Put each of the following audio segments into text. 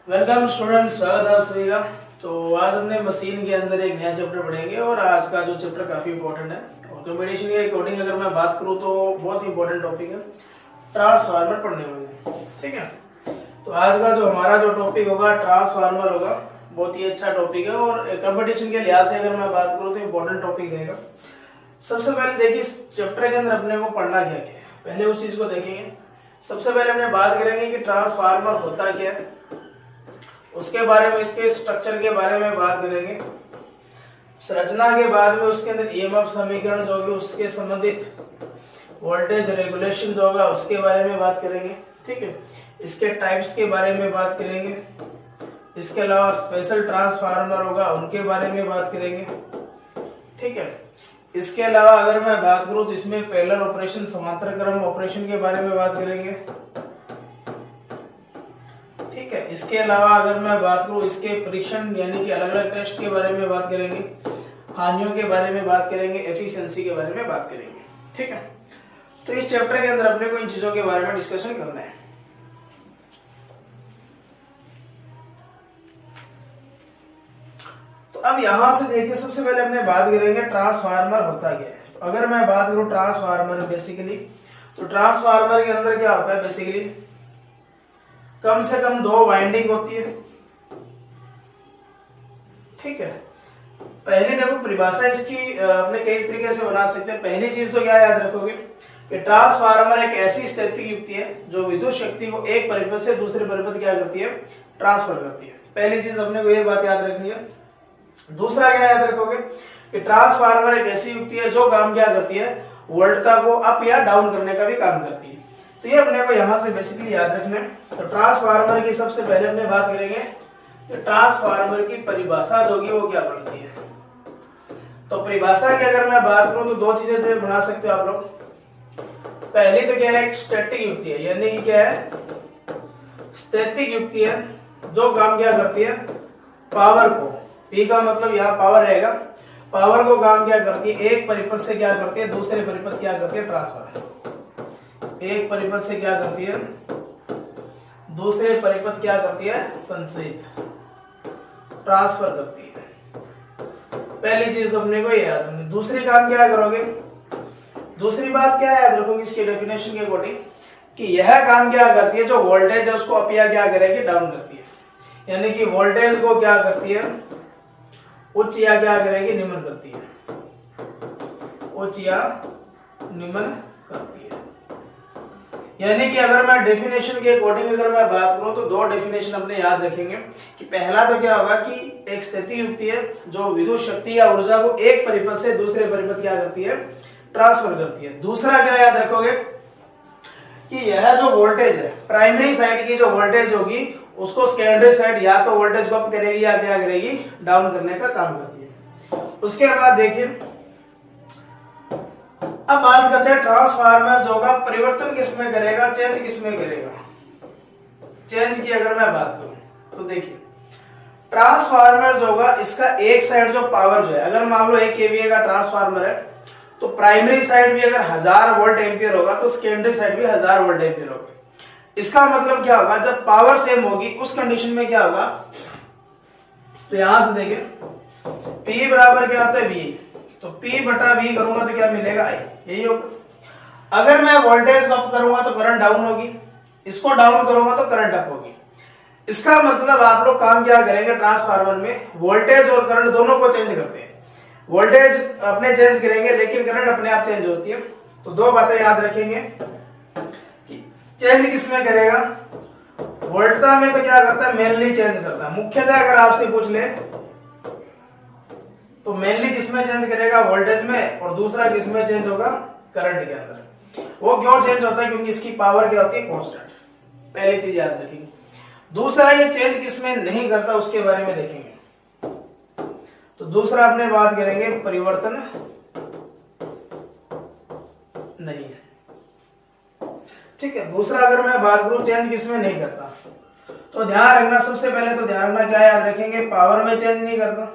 Welcome student, स्वागत है आप सभी का। तो आज हमने मशीन के अंदर एक नया चैप्टर पढ़ेंगे और आज का जो चैप्टर काफी इंपॉर्टेंट है। ऑटोमेशन के अकॉर्डिंग अगर मैं बात करूं तो बहुत ही इंपॉर्टेंट टॉपिक है, ट्रांसफार्मर पढ़ने वाले। ठीक है, तो आज का जो हमारा जो टॉपिक होगा ट्रांसफार्मर होगा। बहुत ही अच्छा टॉपिक है और कंपटीशन के लिहाज से अगर मैं बात करूँ तो इम्पोर्टेंट टॉपिक रहेगा। सबसे पहले देखिए इस चैप्टर के अंदर अपने को पढ़ना क्या क्या है, पहले उस चीज को देखेंगे। सबसे पहले अपने बात करेंगे कि ट्रांसफार्मर होता क्या है, उसके बारे में, इसके स्ट्रक्चर के बारे में बात करेंगे। संरचना के बाद में उसके अंदर ईएमएफ समीकरण जो होगी उसके संबंधित वोल्टेज रेगुलेशन जो होगा उसके बारे में बात करेंगे। ठीक है, इसके टाइप्स के बारे में बात करेंगे। इसके अलावा स्पेशल ट्रांसफार्मर होगा उनके बारे में बात करेंगे। ठीक है, इसके अलावा अगर मैं बात करूं तो इसमें पैरेलल ऑपरेशन, समांतर क्रम ऑपरेशन के बारे में बात करेंगे। ठीक है, इसके अलावा अगर मैं बात करूं इसके परीक्षण यानी कि अलग अलग टेस्ट के बारे में बात करेंगे, हानियों के बारे में बात करेंगे, एफिशिएंसी के बारे में बात करेंगे। ठीक है, तो इस चैप्टर के अंदर अपने को इन चीजों के बारे में डिस्कशन करना है। तो अब यहां से देखिए सबसे पहले अपने बात करेंगे ट्रांसफार्मर होता क्या है। तो अगर मैं बात करूं ट्रांसफार्मर बेसिकली, तो ट्रांसफार्मर के अंदर क्या होता है बेसिकली, कम से कम दो वाइंडिंग होती है। ठीक है, पहली देखो परिभाषा इसकी अपने कई तरीके से बना सकते हैं। पहली चीज तो क्या याद रखोगे कि ट्रांसफार्मर एक ऐसी स्थैतिक युक्ति है जो विद्युत शक्ति को एक परिपथ से दूसरे परिपथ क्या करती है, ट्रांसफर करती है। पहली चीज अपने को ये बात याद रखनी है। दूसरा क्या याद रखोगे कि ट्रांसफार्मर एक ऐसी युक्ति है जो काम क्या करती है, वोल्टता को अप या डाउन करने का भी काम करती है। तो ये अपने को यहां से बेसिकली याद रखना है। तो ट्रांसफार्मर की सबसे पहले अपने बात करेंगे कि ट्रांसफार्मर की परिभाषा जो होगी वो क्या पड़ती है। तो परिभाषा की अगर मैं बात करूं तो दो चीजें बना सकते हो आप लोग। पहली तो क्या है, एक स्टैटिक युक्ति है, यानी कि क्या है, स्थैतिक युक्ति है जो काम क्या करती है, पावर को, पी का मतलब यहाँ पावर रहेगा, पावर को काम क्या करती है, एक परिपथ से क्या करती है दूसरे परिपथ क्या करती है, ट्रांसफर। एक परिपथ से क्या करती है दूसरे परिपथ क्या करती है, संचयित, ट्रांसफर करती है। पहली चीज तो अपने को याद रखनी। दूसरी काम क्या करोगे, दूसरी बात क्या याद रखोगे इसके डेफिनेशन के अकॉर्डिंग कि यह काम क्या करती है, जो वोल्टेज है उसको अप या क्या करेगी, डाउन करती है। यानी कि वोल्टेज को क्या करती है, उच्च या क्या करेगी, निम्न करती है, उच्च या निम्न करती है। यानी कि अगर मैं डेफिनेशन के अकॉर्डिंग अगर मैं बात करूं तो दो डेफिनेशन अपने याद रखेंगे कि पहला तो क्या होगा कि एक स्थिति युक्ति है जो विद्युत शक्ति या ऊर्जा को एक परिपथ से दूसरे परिपथ क्या करती है, ट्रांसफर करती है। दूसरा क्या याद रखोगे कि यह जो वोल्टेज है, प्राइमरी साइड की जो वोल्टेज होगी उसको सेकेंडरी साइड या तो वोल्टेज को अप करेगी या क्या करेगी, डाउन करने का काम करती है। उसके बाद देखिए अब बात करते हैं ट्रांसफार्मर जो का परिवर्तन किसमें करेगा, चेंज किसमें करेगा। चेंज की अगर मैं बात करूं तो देखिए ट्रांसफार्मर जो होगा इसका एक साइड जो पावर जो है, अगर मान लो 1 केवीए का ट्रांसफार्मर है तो प्राइमरी साइड भी अगर 1000 वोल्ट एम्पियर होगा तो सेकेंडरी साइड भी 1000 वोल्ट एम्पियर होगा। इसका मतलब क्या होगा, जब पावर सेम होगी उस कंडीशन में क्या होगा, तो यहां से देखिए P बराबर क्या होता है, V। तो P बटा V करूंगा तो क्या मिलेगा, I, यही होगा। अगर मैं वोल्टेज अप करूंगा तो करंट डाउन होगी, इसको डाउन करूंगा तो करंट अप होगी। इसका मतलब आप लोग काम क्या करेंगे, ट्रांसफार्मर में वोल्टेज और करंट दोनों को चेंज करते हैं। वोल्टेज अपने चेंज करेंगे लेकिन करंट अपने आप चेंज होती है। तो दो बातें याद रखेंगे कि चेंज किसमें करेगा, वोल्टता में तो क्या करता है, मेनली चेंज करता है। मुख्यतः अगर आपसे पूछ ले तो मेनली किसमें चेंज करेगा, वोल्टेज में, और दूसरा किसमें चेंज होगा, करंट के अंदर। वो क्यों चेंज होता है, क्योंकि इसकी पावर क्या होती है, कांस्टेंट। पहली चीज याद रखेंगे। दूसरा ये चेंज किसमें नहीं करता उसके बारे में देखेंगे। तो दूसरा अपने बात करेंगे परिवर्तन नहीं है। ठीक है, दूसरा अगर मैं बात करूं चेंज किसमें नहीं करता तो ध्यान रखना, सबसे पहले तो ध्यान रखना क्या याद रखेंगे, पावर में चेंज नहीं करता।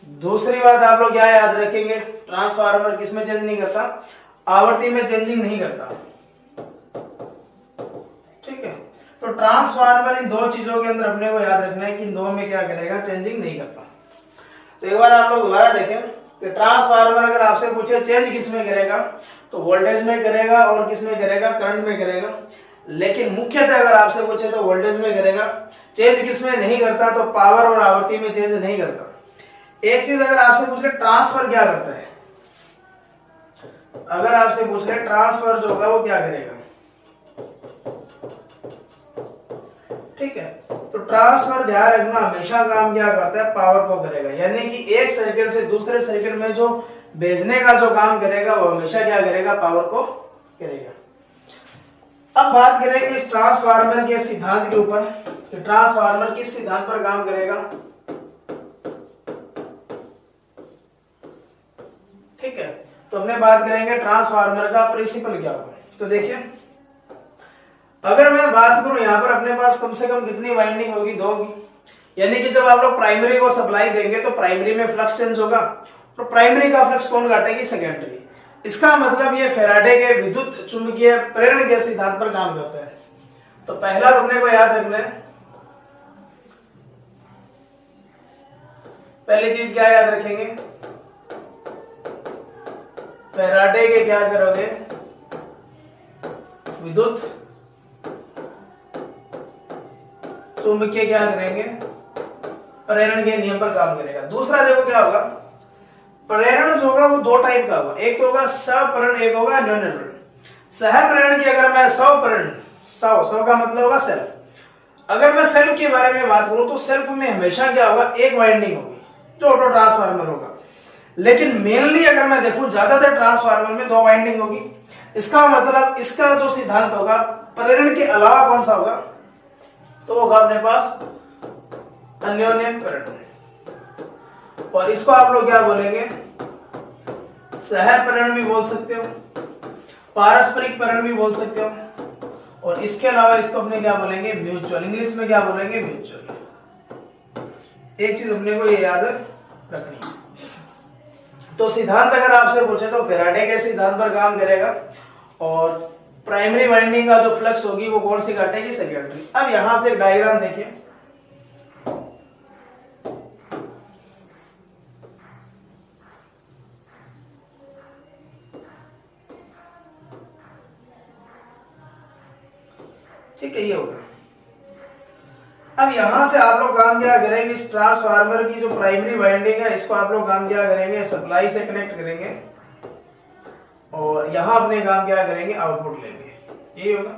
दूसरी बात आप लोग क्या याद रखेंगे, ट्रांसफार्मर किसमें चेंज नहीं करता, आवृत्ति में चेंजिंग नहीं करता। ठीक है, तो ट्रांसफार्मर इन दो चीजों के अंदर अपने को याद रखना है कि इन दो में क्या करेगा, चेंजिंग नहीं करता। तो एक बार आप लोग दोबारा देखें कि ट्रांसफार्मर अगर आपसे पूछे चेंज किस में करेगा, तो वोल्टेज में करेगा और किस में करेगा, करंट में करेगा। लेकिन मुख्यतः अगर आपसे पूछे तो वोल्टेज में करेगा। चेंज किस में नहीं करता, तो पावर और आवृत्ति में चेंज नहीं करता। एक चीज अगर आपसे पूछ ले ट्रांसफर क्या करता है, अगर आपसे पूछ ले ट्रांसफर जो होगा वो क्या करेगा, ठीक है। तो ट्रांसफर ध्यान रखना हमेशा काम क्या करता है, पावर को करेगा। यानी कि एक सर्किट से दूसरे सर्किट में जो भेजने का जो काम करेगा वो हमेशा क्या करेगा, पावर को करेगा। अब बात करेंगे इस ट्रांसफार्मर के सिद्धांत के ऊपर कि ट्रांसफार्मर किस सिद्धांत पर काम करेगा, ठीक है। तो हमने बात करेंगे ट्रांसफार्मर का प्रिंसिपल क्या होगा। तो देखिए अगर मैं बात करूं यहां पर अपने पास कम से कम कितनी वाइंडिंग होगी, 2 होगी। यानी कि जब आप लोग प्राइमरी को सप्लाई देंगे तो प्राइमरी में फ्लक्स चेंज होगा, तो प्राइमरी का फ्लक्स कौन काटेगी, सेकेंडरी। इसका मतलब ये फैराडे के विद्युत चुंबकीय प्रेरण के सिद्धांत पर काम करता है। तो पहला तुमने को याद रखना है, पहली चीज क्या याद रखेंगे, फैराडे के क्या करोगे, विद्युत चुंबकीय क्या करेंगे, प्रेरण के नियम पर काम करेगा। दूसरा देखो क्या होगा, प्रेरण जो होगा वो 2 टाइप का होगा, एक तो होगा सप्रेरण, एक होगा न्यूनप्रेरण। सहप्रेरण की अगर मैं सप्रेरण, सौ का मतलब होगा सेल्फ। अगर मैं सेल्फ के बारे में बात करूं तो सेल्फ में हमेशा क्या होगा, एक वाइंडिंग होगी जो ऑटो ट्रांसफार्मर होगा। लेकिन मेनली अगर मैं देखूं ज्यादातर ट्रांसफार्मर में 2 वाइंडिंग होगी। इसका मतलब इसका जो सिद्धांत होगा प्रेरण के अलावा कौन सा होगा, तो होगा अपने पास अन्योन्य प्रेरण। और इसको आप लोग क्या बोलेंगे, सहप्रेरण भी बोल सकते हो, पारस्परिक प्रेरण भी बोल सकते हो, और इसके अलावा इसको अपने क्या बोलेंगे, म्यूचुअल। इंग्लिश में क्या बोलेंगे, म्यूचुअल। एक चीज अपने को ये याद रखनी है। तो सिद्धांत अगर आपसे पूछे तो फैराडे के सिद्धांत पर काम करेगा, और प्राइमरी वाइंडिंग का जो फ्लक्स होगी वो कौन सी काटेगी, सेकेंडरी। अब यहां से एक डायग्राम देखिए, ठीक है, ये होगा। अब यहां से आप लोग काम क्या करेंगे, इस ट्रांसफार्मर की जो प्राइमरी वाइंडिंग है इसको आप लोग काम क्या करेंगे, सप्लाई से कनेक्ट करेंगे, और यहां अपने काम क्या करेंगे, आउटपुट लेंगे, ये होगा।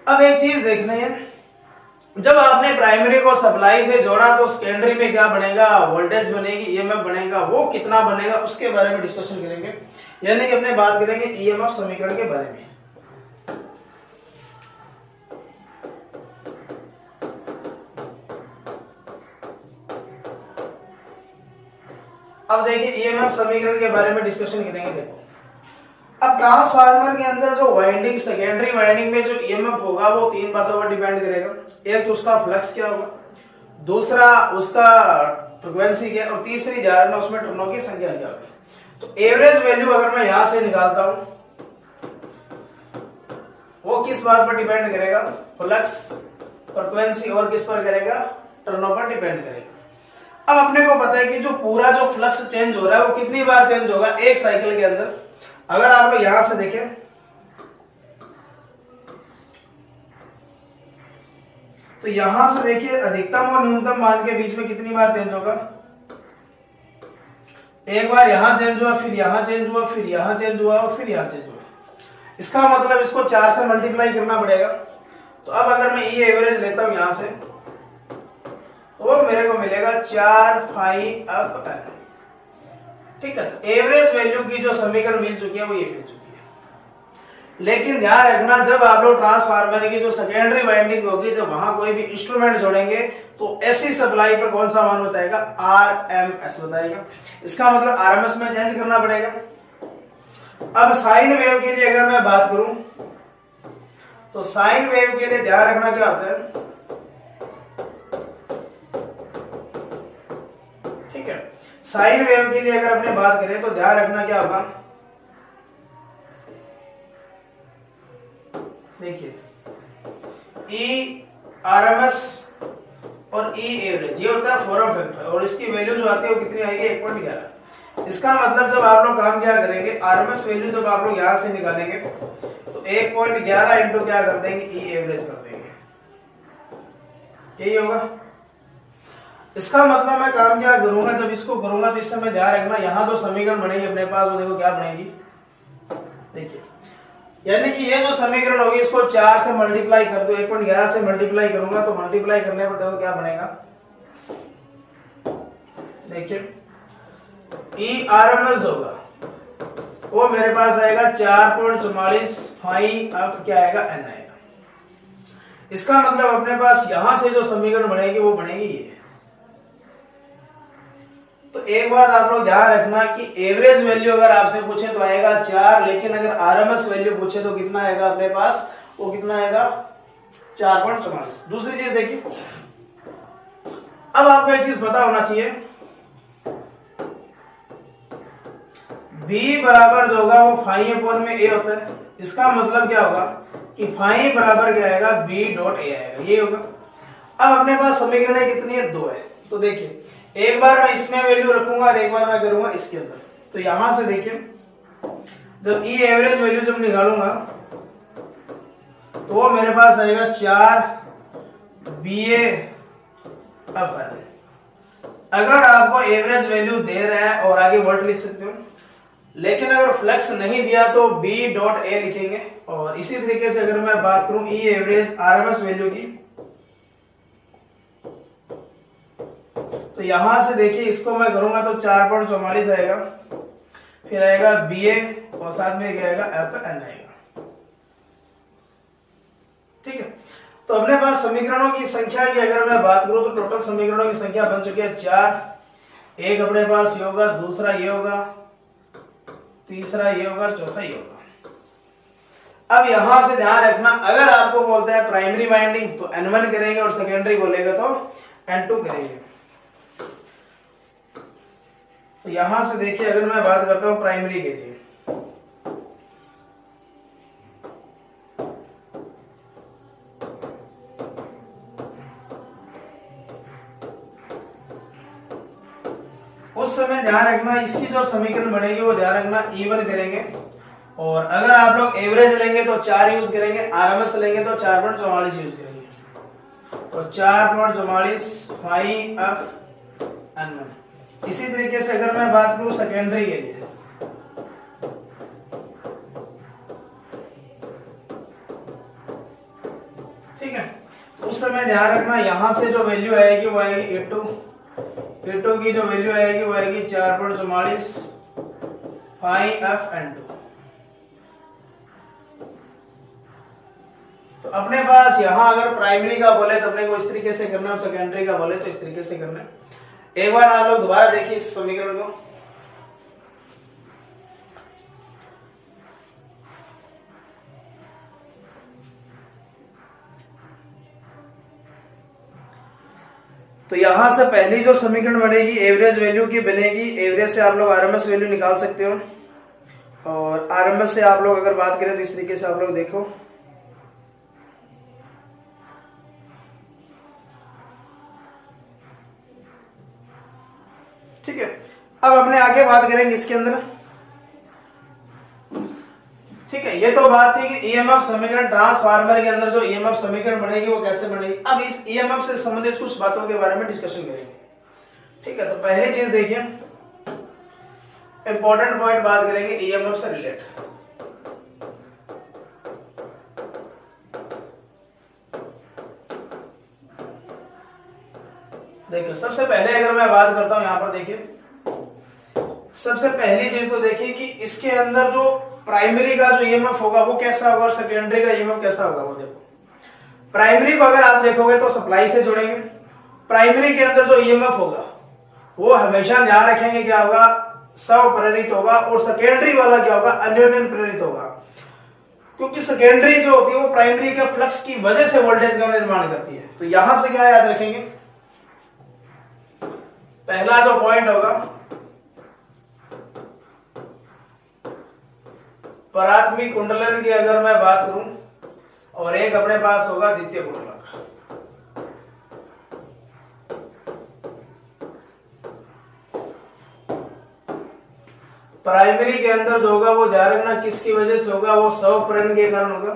अब एक चीज देखना है, जब आपने प्राइमरी को सप्लाई से जोड़ा तो सेकेंडरी में क्या बनेगा, वोल्टेज बनेगी, ईएमएफ बनेगा। वो कितना बनेगा उसके बारे में डिस्कशन करेंगे, यानी कि अपने बात करेंगे ईएमएफ समीकरण के बारे में। अब देखिए ईएमएफ समीकरण के बारे में डिस्कशन करेंगे। देखो अब ट्रांसफार्मर के अंदर जो वाइंडिंग, सेकेंडरी वाइंडिंग में जो ईएमएफ होगा वो 3 बातों पर डिपेंड करेगा। एक तो उसका फ्लक्स क्या होगा, दूसरा उसका फ्रीक्वेंसी क्या, और तीसरी जानना उसमें टर्नों की संख्या क्या होगी। तो एवरेज वैल्यू अगर मैं यहां से निकालता हूं वो किस बात पर डिपेंड करेगा, फ्लक्स, फ्रीक्वेंसी, और किस पर करेगा, टर्नों पर डिपेंड करेगा। अब अपने को पता है कि जो पूरा जो फ्लक्स चेंज हो रहा है वो कितनी बार चेंज होगा एक साइकिल के अंदर। अगर आप लोग यहां से देखें तो यहां से देखिए अधिकतम और न्यूनतम मान के बीच में कितनी बार चेंज होगा, एक बार यहां चेंज हुआ, फिर यहां चेंज हुआ, फिर यहां चेंज हुआ, और फिर यहां चेंज हुआ। इसका मतलब इसको 4 से मल्टीप्लाई करना पड़ेगा। तो अब अगर मैं ये एवरेज लेता हूं यहां से तो वो मेरे को मिलेगा 4 पाई अप n, ठीक है। तो एवरेज वैल्यू की जो समीकरण मिल चुकी है वो ये मिल चुकी है। लेकिन ध्यान रखना जब आप लोग ट्रांसफार्मर की जो सेकेंडरी वाइंडिंग होगी, जब वहां कोई भी इंस्ट्रूमेंट जोड़ेंगे तो एसी सप्लाई पर कौन सा मान बताएगा, आरएमएस बताएगा। इसका मतलब आरएमएस में चेंज करना पड़ेगा। अब साइन वेव के लिए अगर मैं बात करूं तो साइन वेव के लिए ध्यान रखना क्या होता है, ठीक है। साइन वेव के लिए अगर अपने बात करें तो ध्यान रखना क्या होगा, देखिए ई आरएमएस और ई एवरेज, ये होता है फॉरवर्ड फैक्टर, और इसकी वैल्यू जो आती है वो कितनी आएगी 1.11। इसका मतलब जब आप लोग काम क्या करेंगे, आरएमएस वैल्यू जब आप लोग यहां से निकालेंगे तो 1.11 इंटू क्या कर देंगे, ई एवरेज कर देंगे, यही होगा। इसका मतलब मैं काम क्या करूंगा, जब इसको करूंगा तो इस समय ध्यान रखना, यहां जो समीकरण बनेगी अपने पास वो देखो क्या बनेगी, देखिए, यानी कि ये जो समीकरण होगी इसको 4 से मल्टीप्लाई कर दो, 1.11 से मल्टीप्लाई करूंगा तो मल्टीप्लाई करने पर देखो क्या बनेगा, देखिए ई आरएमएस होगा वो मेरे पास आएगा 4.44, फाइव अब क्या आएगा एन आएगा। इसका मतलब अपने पास यहां से जो समीकरण बनेगी वो बनेगी ये। तो एक बात आप लोग ध्यान रखना कि एवरेज वैल्यू अगर आपसे पूछे तो आएगा 4, लेकिन अगर आरएमएस वैल्यू पूछे तो कितना आएगा अपने पास, वो कितना आएगा 4.44। दूसरी चीज देखिए, अब आपको एक चीज पता होना चाहिए, B बराबर जो होगा वो फाइव अपॉन में A होता है। इसका मतलब क्या होगा कि फाइव बराबर क्या आएगा, B डॉट A आएगा, ये होगा। अब अपने पास समीकरण कितनी है, 2 है। तो देखिए एक बार मैं इसमें वैल्यू रखूंगा और एक बार मैं करूंगा इसके अंदर, तो यहां से देखिए जब ई एवरेज वैल्यू जब निकालूंगा तो वो मेरे पास आएगा 4 BA अपन। अगर आपको एवरेज वैल्यू दे रहा है और आगे वर्ड लिख सकते हो, लेकिन अगर फ्लक्स नहीं दिया तो B डॉट A लिखेंगे। और इसी तरीके से अगर मैं बात करूं ई एवरेज आरएमएस वैल्यू की, तो यहां से देखिए इसको मैं करूंगा तो 4.44 आएगा, फिर आएगा BA और साथ में क्या आएगा FN आएगा, ठीक है। तो अपने पास समीकरणों की संख्या की अगर मैं बात करूं तो टोटल समीकरणों की संख्या बन चुकी है 4। एक अपने पास ये होगा, दूसरा ये होगा, तीसरा ये होगा, चौथा ये होगा। अब यहां से ध्यान रखना, अगर आपको बोलता है प्राइमरी वाइंडिंग तो N1 करेंगे और सेकेंडरी बोलेगा तो N2 करेंगे। तो यहां से देखिए अगर मैं बात करता हूं प्राइमरी के लिए, उस समय ध्यान रखना इसकी जो समीकरण बनेगी वो ध्यान रखना E1 करेंगे, और अगर आप लोग एवरेज लेंगे तो 4 यूज करेंगे, आरएमएस लेंगे तो 4.44 यूज करेंगे। तो 4.44 फाइव अप N1। इसी तरीके से अगर मैं बात करूं सेकेंडरी के लिए, ठीक है, तो उस समय ध्यान रखना यहां से जो वैल्यू आएगी वो आएगी A2 की जो वैल्यू आएगी वो आएगी 4.44 फाइव एफ N2। तो अपने पास यहां अगर प्राइमरी का बोले तो अपने को इस तरीके से करना है, और सेकेंडरी का बोले तो इस तरीके से करना है। एक बार आप लोग दोबारा देखिए इस समीकरण को, तो यहां से पहली जो समीकरण बनेगी एवरेज वैल्यू की बनेगी। एवरेज से आप लोग आरएमएस वैल्यू निकाल सकते हो, और आरएमएस से आप लोग अगर बात करें तो इस तरीके से आप लोग देखो, ठीक है। अब अपने आगे बात करेंगे इसके अंदर, ठीक है। ये तो बात थी कि ईएमएफ समीकरण ट्रांसफार्मर के अंदर जो ईएमएफ समीकरण बनेगी वो कैसे बनेगी। अब इस ईएमएफ से संबंधित कुछ बातों के बारे में डिस्कशन करेंगे, ठीक है। तो पहली चीज देखिए, इंपॉर्टेंट पॉइंट बात करेंगे ईएमएफ से रिलेट। देखिए सबसे पहले अगर मैं बात करता हूं, यहां पर देखिए सबसे पहली चीज तो देखिए कि इसके अंदर जो प्राइमरी का जो ईएमएफ होगा वो कैसा होगा और सेकेंडरी का ईएमएफ कैसा होगा। वो देखो, प्राइमरी को अगर आप देखोगे तो सप्लाई से जुड़ेंगे। प्राइमरी के अंदर जो ईएमएफ होगा वो हमेशा ध्यान रखेंगे क्या होगा, स्वप्रेरित होगा, और सेकेंडरी वाला क्या होगा, अन्योन्य प्रेरित होगा। क्योंकि सेकेंडरी जो होती है वो प्राइमरी के फ्लक्स की वजह से वोल्टेज का निर्माण करती है। तो यहां से क्या याद रखेंगे, पहला जो पॉइंट होगा प्राथमिक कुंडलन की अगर मैं बात करूं, और एक अपने पास होगा द्वितीय गुणनक। प्राइमरी के अंदर जो होगा वो ध्यान रखना किसकी वजह से होगा, वो स्वप्रेरण के कारण होगा।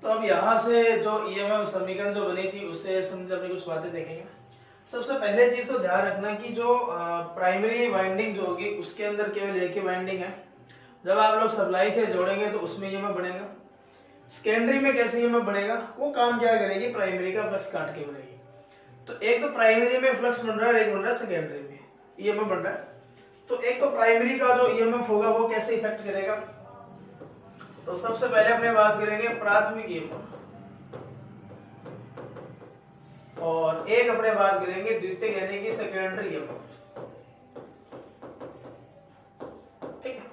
तो अब यहाँ से जो ईएमएफ समीकरण जो बनी थी उससे समझ अपनी कुछ बातें देखेंगे। सबसे पहले चीज तो ध्यान रखना कि जो प्राइमरी वाइंडिंग जो होगी उसके अंदर केवल एक ही वाइंडिंग है। जब आप लोग सप्लाई से जोड़ेंगे तो उसमें ईएमएफ बनेगा। सेकेंडरी में कैसे ईएमएफ बनेगा, वो काम क्या करेगी, प्राइमरी का फ्लक्स काट के बनेगी। तो एक तो प्राइमरी में फ्लक्स बन रहा है, एक बन रहा है सेकेंडरी में ईएमएफ बन रहा है। तो एक तो प्राइमरी का जो ईएमएफ होगा वो कैसे इफेक्ट करेगा, तो सबसे पहले अपने बात करेंगे प्राथमिक ईएमएफ, और एक अपने बात करेंगे द्वितीय यानी कि सेकेंडरी ईएमएफ। ठीक है,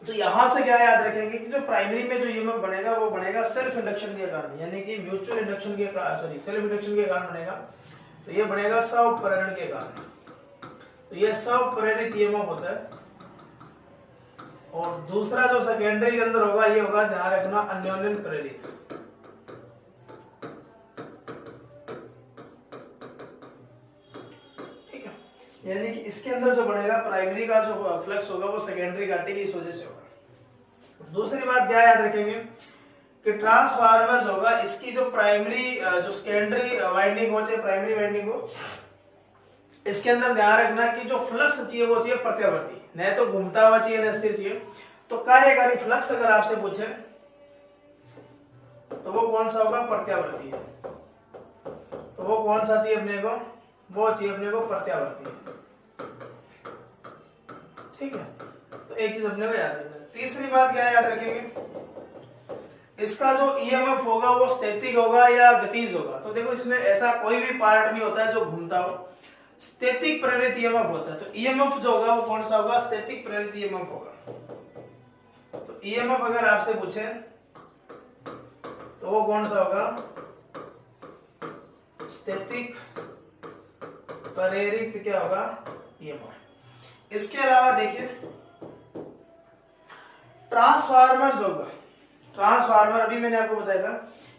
तो यहां से क्या याद रखेंगे कि जो प्राइमरी में जो ईएमएफ बनेगा वो बनेगा सेल्फ इंडक्शन के कारण, यानी कि म्यूचुअल इंडक्शन के कारण, सॉरी सेल्फ इंडक्शन के कारण बनेगा। तो ये बनेगा स्वप्रेरण के कारण। तो ये स्वप्रेरित ईएमएफ होता है। और दूसरा जो सेकेंडरी के अंदर होगा ये होगा, ध्यान रखना, अन्योन्य प्रेरित। ठीक है, यानी कि इसके अंदर जो बनेगा प्राइमरी का जो फ्लक्स होगा वो सेकेंडरी काटेगी, इस वजह से होगा। दूसरी बात क्या याद रखेंगे कि ट्रांसफार्मर जो होगा इसकी जो प्राइमरी जो सेकेंडरी वाइंडिंग हो चाहे प्राइमरी वाइंडिंग हो, इसके अंदर ध्यान रखना कि जो फ्लक्स चाहिए वो चाहिए प्रत्यावर्ती, न तो घूमता हुआ चाहिए न स्थिर चाहिए। तो कार्यकारी फ्लक्स अगर आपसे पूछे तो वो कौन सा होगा, प्रत्यावर्ती है। तो वो कौन सा चाहिए अपने को, वो चाहिए अपने को प्रत्यावर्ती। ठीक है, तो एक चीज अपने को याद रखना। तीसरी बात क्या याद रखेंगे, इसका जो ईएमएफ होगा वो स्थैतिक होगा या गतिज होगा। तो देखो इसमें ऐसा कोई भी पार्ट नहीं होता है जो घूमता हो, स्थैतिक प्रेरित ईएमएफ होता है। तो ईएमएफ जो होगा वो कौन सा होगा, स्थैतिक प्रेरित ईएमएफ होगा। तो ईएमएफ अगर आपसे पूछे तो वो कौन सा होगा, स्थैतिक प्रेरित क्या होगा, ईएमएफ। इसके अलावा देखिए ट्रांसफार्मर जो होगा, ट्रांसफार्मर अभी मैंने आपको बताया था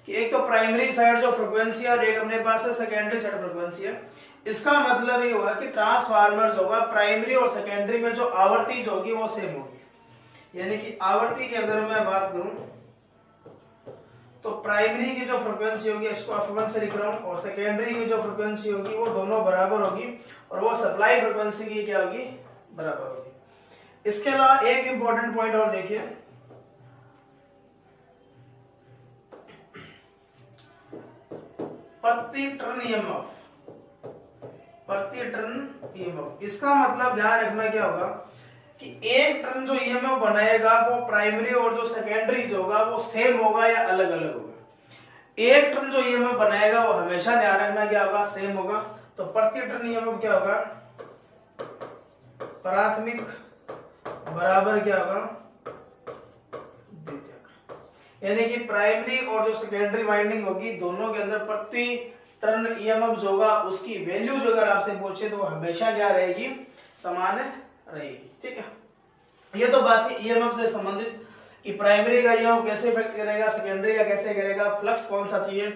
कि एक तो प्राइमरी साइड जो फ्रीक्वेंसी है और एक अपने पास है सेकेंडरी साइड फ्रीक्वेंसी है। इसका मतलब ये होगा कि ट्रांसफार्मर जो होगा प्राइमरी और सेकेंडरी में जो आवृत्ति जो होगी वो सेम होगी। यानी कि आवृत्ति की अगर मैं बात करूं तो प्राइमरी की जो फ्रीक्वेंसी होगी इसको f1 से लिख रहा हूं, और सेकेंडरी की जो फ्रीक्वेंसी होगी वो दोनों बराबर होगी, और वो सप्लाई फ्रीक्वेंसी की क्या होगी, बराबर होगी। इसके अलावा एक इंपॉर्टेंट पॉइंट और देखिए, प्रति टर्न ईएमएफ, प्रति टर्न ईएमएफ। इसका मतलब ध्यान रखना क्या होगा कि एक टर्न जो ईएमएफ बनाएगा वो प्राइमरी और जो सेकेंडरी जो होगा वो सेम होगा या अलग अलग होगा। एक टर्न जो ईएमएफ बनाएगा वो हमेशा ध्यान रखना क्या होगा, सेम होगा। तो प्रति टर्न ईएमएफ क्या होगा, प्राथमिक बराबर क्या होगा, यानी कि प्राइमरी और जो सेकेंडरी वाइंडिंग होगी दोनों के अंदर प्रति टर्न ईएमएफ जो होगा उसकी वैल्यू जो अगर आपसे पूछे तो वो हमेशा क्या रहेगी, समान रहेगी। ठीक है, ये तो बात थी ईएमएफ से संबंधित कि प्राइमरी का ईएमएफ कैसे इफेक्ट करेगा, सेकेंडरी का कैसे करेगा, फ्लक्स कौन सा चाहिए,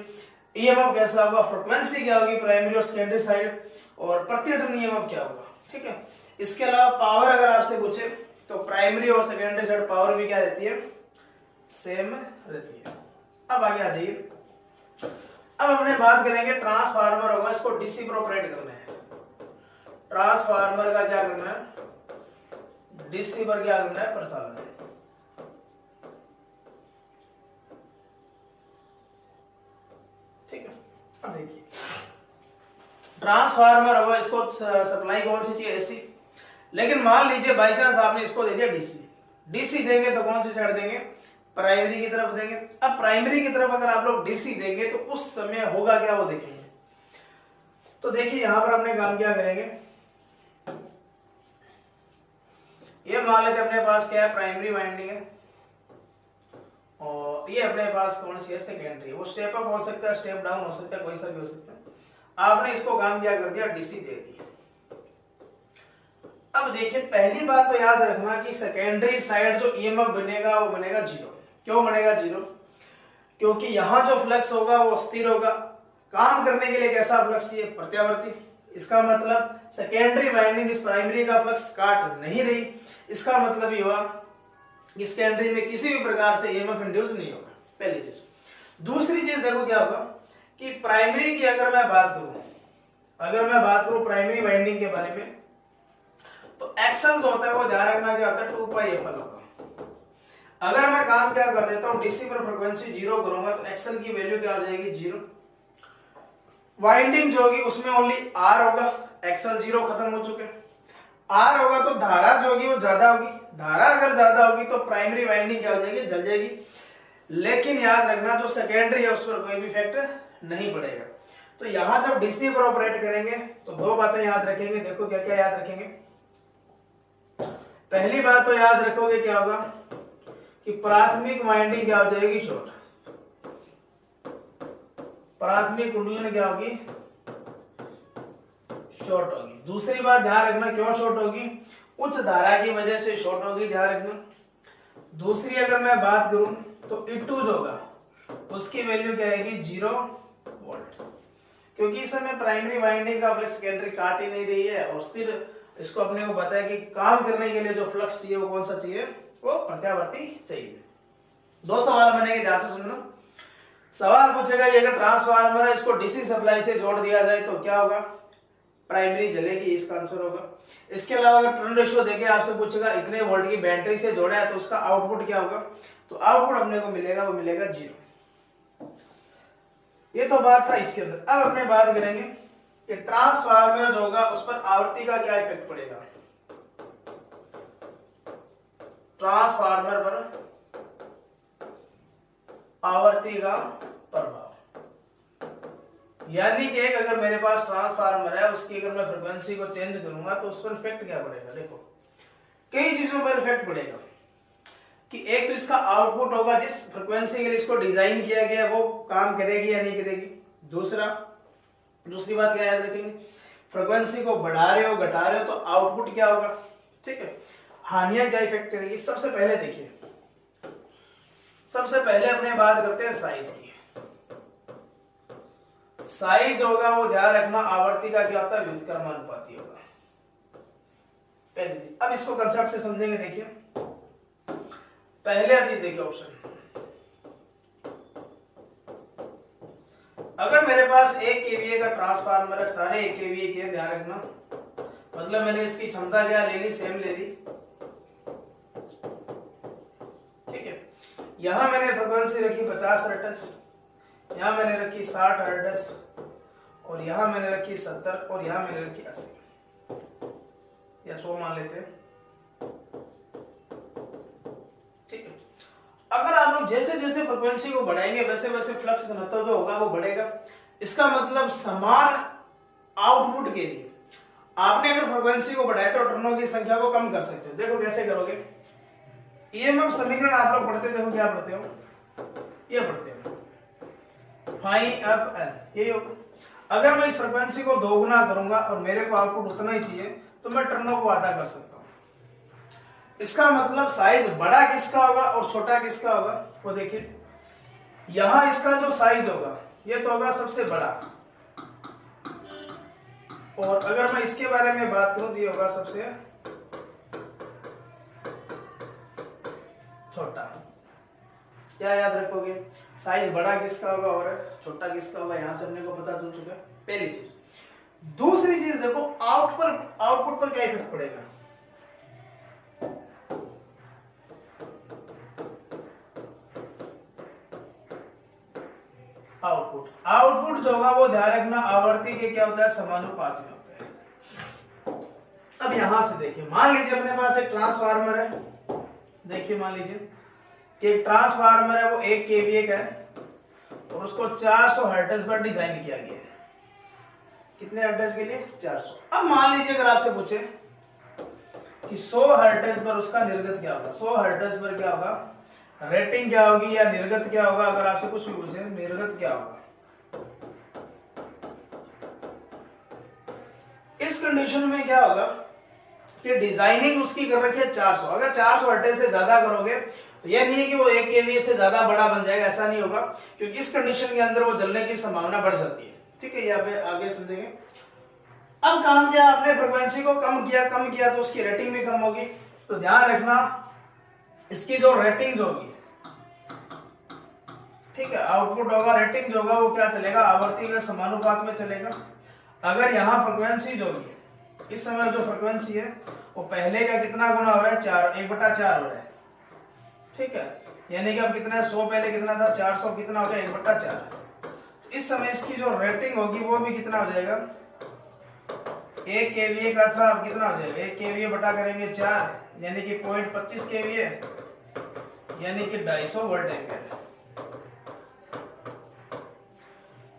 ईएमएफ कैसा होगा, फ्रीक्वेंसी क्या होगी प्राइमरी और सेकेंडरी साइड, और प्रति टर्न ईएमएफ क्या होगा। ठीक है, इसके अलावा पावर अगर आपसे पूछे तो प्राइमरी और सेकेंडरी साइड पावर भी क्या रहती है, सेम रहती है। अब आगे आ जाइए, अब अपने बात करेंगे ट्रांसफार्मर होगा, इसको डीसी पर ऑपरेट करना है। ट्रांसफार्मर का क्या करना है, डीसी पर क्या करना है, प्रचालन। ठीक है, अब देखिए ट्रांसफार्मर होगा, इसको सप्लाई कौन सी चाहिए, एसी। लेकिन मान लीजिए बाई चांस आपने इसको दे दिया डीसी। डीसी देंगे तो कौन सी साइड देंगे, प्राइमरी की तरफ देंगे। अब प्राइमरी की तरफ अगर आप लोग डीसी देंगे तो उस समय होगा क्या, वो देखेंगे। तो देखिए यहां पर अपने काम क्या करेंगे, ये मान लेते अपने पास क्या है, प्राइमरी वाइंडिंग है, और ये अपने पास कौन सी है, सेकेंडरी। वो स्टेप अप हो सकता है, स्टेप डाउन हो सकता है, कोई सा भी हो सकता है। आपने इसको काम क्या कर दिया, डीसी दे दिया। अब देखिए पहली बात तो याद रखना कि सेकेंडरी साइड जो ईएमएफ बनेगा वो बनेगा जीरो। क्यों बनेगा जीरो, क्योंकि यहां जो फ्लक्स होगा वो स्थिर होगा। काम करने के लिए कैसा फ्लक्स चाहिए, प्रत्यावर्ती। इसका मतलब सेकेंडरी वाइंडिंग इस प्राइमरी का फ्लक्स काट नहीं रही। इसका मतलब ये हुआ कि सेकेंडरी में किसी भी प्रकार से ईएमएफ इंड्यूस नहीं होगा, पहली चीज। दूसरी चीज देखो क्या होगा कि प्राइमरी की अगर मैं बात करूं प्राइमरी वाइंडिंग के बारे में, तो एक्सल जो होता है वो ध्यान रखना क्या होता है, 2πfl होगा। अगर मैं काम क्या कर देता हूं, डीसी पर फ्रीक्वेंसी जीरो करूंगा तो एक्सल की वैल्यू क्या हो जाएगी, जीरो। वाइंडिंग जो होगी उसमें ओनली आर होगा, एक्सल जीरो खत्म हो चुके। आर होगा तो धारा जो होगी वो ज्यादा होगी। धारा अगर ज्यादा होगी तो प्राइमरी वाइंडिंग क्या हो जाएगी, जल जाएगी। लेकिन याद रखना जो सेकेंडरी है उस पर कोई भी इफेक्ट नहीं पड़ेगा। तो यहां जब डीसी पर ऑपरेट करेंगे तो दो बातें याद रखेंगे। देखो क्या क्या याद रखेंगे। पहली बात तो याद रखोगे क्या होगा कि प्राथमिक वाइंडिंग क्या हो जाएगी, शॉर्ट। प्राथमिक कुंडली क्या होगी, शॉर्ट होगी। दूसरी बात ध्यान रखना, क्यों शॉर्ट होगी, उच्च धारा की वजह से शॉर्ट होगी, ध्यान रखना। दूसरी अगर मैं बात करूं तो E2 जो होगा उसकी वैल्यू क्या आएगी, 0 वोल्ट। क्योंकि इस समय प्राइमरी वाइंडिंग का फ्लक्स सेकेंडरी काट ही नहीं रही है और स्थिर। इसको अपने को पता है कि काम करने के लिए जो फ्लक्स चाहिए वो कौन सा चाहिए, वो प्रत्यावर्ती चाहिए। दो सवाल बनेंगे, ध्यान से सुनना। सवाल पूछेगा कि अगर ट्रांसफार्मर है इसको डीसी सप्लाई से जोड़ दिया जाए तो क्या होगा, प्राइमरी जलेगी, इसका आंसर होगा। इसके अलावा अगर टर्न रेशियो देके आपसे पूछेगा इतने वोल्ट की बैटरी से जोड़ा है तो उसका आउटपुट क्या होगा, तो आउटपुट अपने को मिलेगा, वो मिलेगा 0। ये तो बात था इसके अंदर। अब अपने बात करेंगे कि ट्रांसफार्मर जो होगा उस पर आवृत्ति का क्या इफेक्ट पड़ेगा। ट्रांसफार्मर पर आवृत्ति का प्रभाव, यानी कि एक अगर मेरे पास ट्रांसफार्मर है उसकी अगर मैं फ्रीक्वेंसी को चेंज करूंगा तो उस पर इफेक्ट क्या पड़ेगा। देखो कई चीजों पर इफेक्ट पड़ेगा कि एक तो इसका आउटपुट होगा, जिस फ्रीक्वेंसी के लिए इसको डिजाइन किया गया वो काम करेगी या नहीं करेगी। दूसरी बात क्या याद रखेंगे, फ्रीक्वेंसी को बढ़ा रहे हो घटा रहे हो तो आउटपुट क्या होगा। ठीक है, हानियां क्या इफेक्ट करेगी। सबसे पहले देखिए, सबसे पहले अपने बात करते हैं साइज की। साइज होगा वो ध्यान रखना आवृत्ति का क्या होता है, व्युत्क्रमानुपाती होगा। अब इसको कंसेप्ट से समझेंगे। देखिए पहले चीज देखिए, ऑप्शन अगर मेरे पास 1 kVA का ट्रांसफार्मर है, सारे 1 kVA के, ध्यान रखना, मतलब मैंने इसकी क्षमता क्या ले ली, सेम ले ली। ठीक है, यहां मैंने फ्रीक्वेंसी रखी 50 हर्ट्ज, यहां मैंने रखी 60 हर्ट्ज, और यहां मैंने रखी 70, और यहां मैंने रखी 80 या 100 मान लेते हैं। ठीक है, अगर आप लोग जैसे जैसे फ्रीक्वेंसी को बढ़ाएंगे वैसे वैसे फ्लक्स घनत्व जो होगा वो बढ़ेगा। इसका मतलब समान आउटपुट के लिए आपने अगर फ्रीक्वेंसी को बढ़ाया तो टर्नों की संख्या को कम कर सकते हो। देखो कैसे करोगे, ईएमएफ समीकरण आप लोग पढ़ते हो, देखो क्या पढ़ते हो, ये पढ़ते हो फाई अप एल, यही होगा। अगर मैं इस फ्रीक्वेंसी को दोगुना करूंगा और मेरे को आउटपुट उतना ही चाहिए तो मैं टर्नों को आधा कर सकता हूं। इसका मतलब साइज बड़ा किसका होगा और छोटा किसका होगा, वो देखिए यहां इसका जो साइज होगा ये तो होगा सबसे बड़ा, और अगर मैं इसके बारे में बात करूं तो ये होगा सबसे छोटा। क्या याद रखोगे? साइज बड़ा किसका होगा और छोटा किसका होगा, यहां से अपने को पता चल चुका है पहली चीज। दूसरी चीज देखो, आउटपुट पर क्या इफेक्ट पड़ेगा। आउटपुट जो होगा वो ध्यान रखना आवर्ती के क्या होता है, समानुपात में होता है। अब यहां से देखिए, मान लीजिए अपने पास एक ट्रांसफार्मर है। देखिए मान लीजिए कि एक ट्रांसफार्मर है, वो 1 केवीए का है और उसको 400 हर्ट्ज पर डिजाइन किया गया है। कितने हर्ट्ज के लिए? 400। अब मान लीजिए अगर आपसे पूछे कि 100 हर्ट्ज पर उसका निर्गत क्या होगा, 100 हर्ट्ज पर क्या होगा, रेटिंग क्या होगी या निर्गत क्या होगा, अगर आपसे कुछ भी पूछे निर्गत क्या होगा। इस कंडीशन में क्या होगा कि डिजाइनिंग उसकी कर रखी है 400। अगर 400 हर्ट्ज से ज्यादा करोगे तो यह नहीं है कि वो 1 केवीए से ज्यादा बड़ा बन जाएगा, ऐसा नहीं होगा, क्योंकि इस कंडीशन के अंदर वो जलने की संभावना बढ़ जाती है। ठीक है, ये आगे समझेंगे। अब काम क्या, आपने फ्रीक्वेंसी को कम किया तो उसकी रेटिंग भी कम होगी। तो ध्यान रखना इसकी जो रेटिंग होगी, ठीक है, आउटपुट होगा, रेटिंग जो होगा वो क्या चलेगा, आवर्ती के समानुपात में चलेगा। अगर यहाँ फ्रीक्वेंसी जो होगी, इस समय जो फ्रीक्वेंसी है वो पहले का कितना गुना हो रहा है, 1/4 हो रहा है। ठीक है, यानी कि अब कितना, 100 पहले कितना था, 400 कितना हो गया, 1/4। इस समय इसकी जो रेटिंग होगी वो भी कितना हो जाएगा, 1 केवीए का था, अब कितना हो जाएगा, 1 केवीए बटा करेंगे 4, यानी कि 0.25 केवीए, यानी कि 250 वोल्ट एम्पीयर।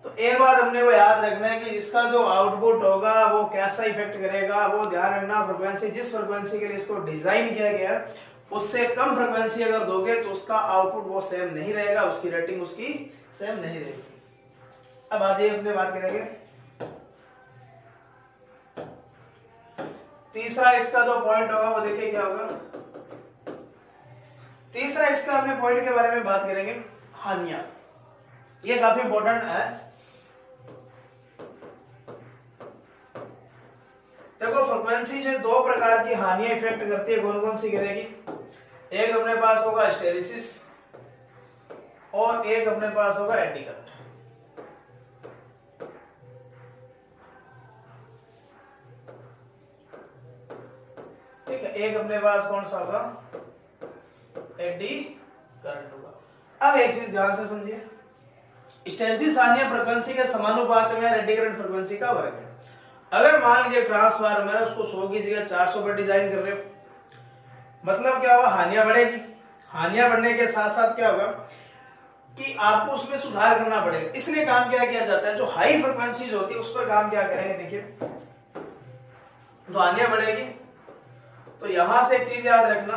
तो एक बात अपने को याद रखना है कि इसका जो आउटपुट होगा वो कैसा इफेक्ट करेगा, वो ध्यान रखना। फ्रीक्वेंसी, जिस फ्रीक्वेंसी के लिए इसको डिजाइन किया गया है उससे कम फ्रीक्वेंसी अगर दोगे तो उसका आउटपुट वो सेम नहीं रहेगा, उसकी रेटिंग उसकी सेम नहीं रहेगी। अब आज अपने बात करेंगे तीसरा इसका जो पॉइंट होगा वो देखिए क्या होगा। तीसरा इसका अपने पॉइंट के बारे में बात करेंगे, हानियां। ये काफी इंपॉर्टेंट है। देखो फ्रीक्वेंसी से 2 प्रकार की हानियां इफेक्ट करती है, कौन कौन सी करेगी। एक अपने पास होगा हिस्टैरिसीस और एक अपने पास होगा एडी करंट। ठीक है, एक अपने पास कौन सा होगा, एडी करंट होगा। अब एक चीज ध्यान से समझिए, हिस्टैरिसीस हानियां फ्रीक्वेंसी के समानुपात में, एडी करंट फ्रीक्वेंसी का वर्ग है। अगर मान लीजिए ट्रांसफार्मर है, उसको 100 की जगह 400 पर डिजाइन कर रहे हो, मतलब क्या होगा, हानियां बढ़ेगी। हानियां बढ़ने के साथ साथ क्या होगा कि आपको उसमें सुधार करना पड़ेगा। इसलिए काम क्या किया जाता है, जो हाई फ्रीक्वेंसीज होती है उस पर काम क्या करेंगे, देखिए तो हानियां बढ़ेगी। तो यहां से एक चीज याद रखना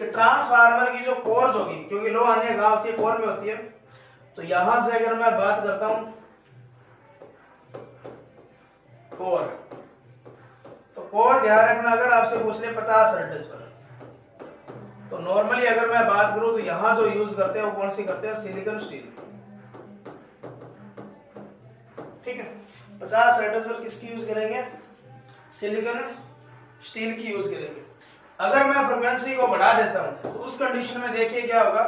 कि ट्रांसफार्मर की जो कोर होगी, क्योंकि लो हानियां कहां होती है, कोर में होती है। तो यहां से अगर मैं बात करता हूं कोर, तो कोर ध्यान रखना, अगर आपसे पूछ ले 50 हर्ट्ज पर, तो नॉर्मली अगर मैं बात करूं तो यहां जो यूज करते हैं वो कौन सी करते हैं, सिलिकॉन स्टील। ठीक है, 50 हर्ट्ज पर किसकी यूज करेंगे, सिलिकॉन स्टील की यूज करेंगे। अगर मैं फ्रीक्वेंसी को बढ़ा देता हूं तो उस कंडीशन में देखिए क्या होगा।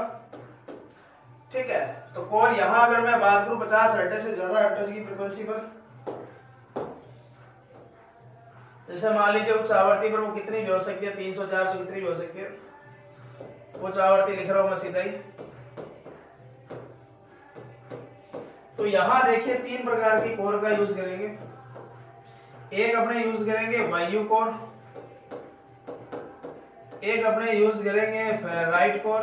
ठीक है, तो कोर यहां अगर मैं बात करूं 50 हर्ट्ज से ज्यादा हर्ट्ज की फ्रीक्वेंसी पर, जैसे मान लीजिए उच्च आवृत्ति पर वो कितनी भी हो सकती है, 300 400 कितनी भी हो सकती है, उच्च आवृत्ति लिख रहा हूं मैं सीधा ही। तो यहां देखिए 3 प्रकार की कोर का यूज करेंगे। एक अपने यूज करेंगे वायु कोर, एक अपने यूज करेंगे फेराइट कोर,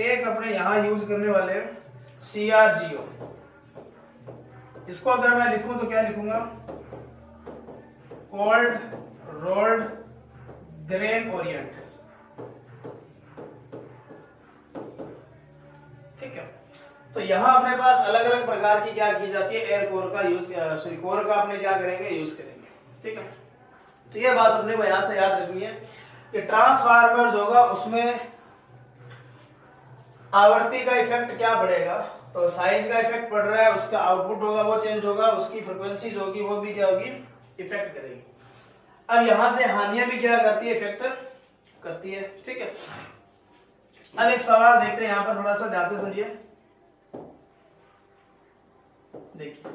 एक अपने यहां यूज करने वाले CrGO। इसको अगर मैं लिखूं तो क्या लिखूंगा, कोल्ड रोल्ड ग्रेन ओरिएंट। ठीक है, तो यहां अपने पास अलग अलग प्रकार की क्या की जाती है, एयर कोर का यूज, कोर का अपने क्या करेंगे, यूज करेंगे। ठीक है, तो ये बात अपने को यहां से याद रखनी है कि ट्रांसफार्मर जो होगा उसमें आवर्ती का इफेक्ट क्या बढ़ेगा, तो साइज का इफेक्ट पड़ रहा है, उसका आउटपुट होगा वो चेंज होगा, उसकी फ्रीक्वेंसी जो होगी वो भी क्या होगी, इफेक्ट करेगी। अब यहां से हानियां भी क्या करती है, इफेक्ट करती है। ठीक है, अब एक सवाल देखते हैं, यहां पर थोड़ा सा ध्यान से सुनिए। देखिए,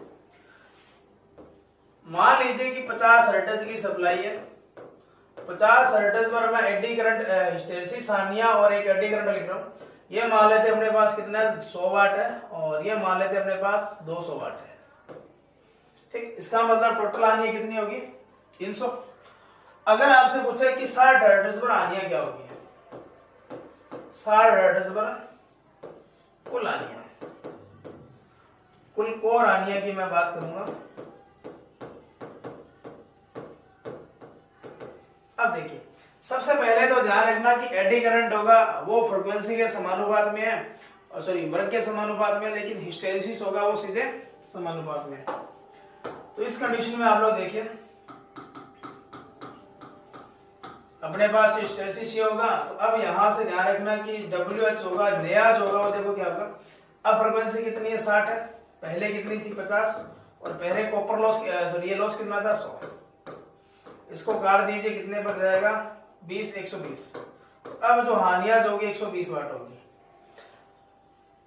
मान लीजिए कि 50 हर्ट्ज की सप्लाई है, 50 हर्ट्ज पर मैं एडी करंट, हिस्टैरिसीस हानियां और एक एडी करंट लिख रहा हूं। ये मान लेते अपने पास कितना है, 100 वाट है, और ये मान लेते अपने पास 200 वाट है। ठीक, इसका मतलब टोटल हानि कितनी होगी, 300। अगर आपसे पूछे कि 60 हर्ट्ज पर हानियां क्या होगी, 60 हर्ट्ज पर कुल हानियां, कुल कोर हानियां की मैं बात करूंगा। अब देखिए, सबसे पहले तो ध्यान रखना कि एडी करंट होगा वो फ्रीक्वेंसी के समानुपात में है, और सॉरी वर्ग के समानुपात में, लेकिन हिस्टैरिसीस होगा वो सीधे समानुपात में है। तो इस कंडीशन में आप लोग देखिए, अपने पास हिस्टैरिसीस ये होगा, तो अब यहां से ध्यान रखना कि WH होगा, नया जो होगा वो देखो क्या होगा। अब फ्रीक्वेंसी कितनी है, 60 है, पहले कितनी थी, 50, और पहले कॉपर लॉस, सॉरी ये लॉस कितना था, 100। इसको काट दीजिए, कितने बच जाएगा, 20, 120। अब जो हानियां जो होगी 120 वाट होगी।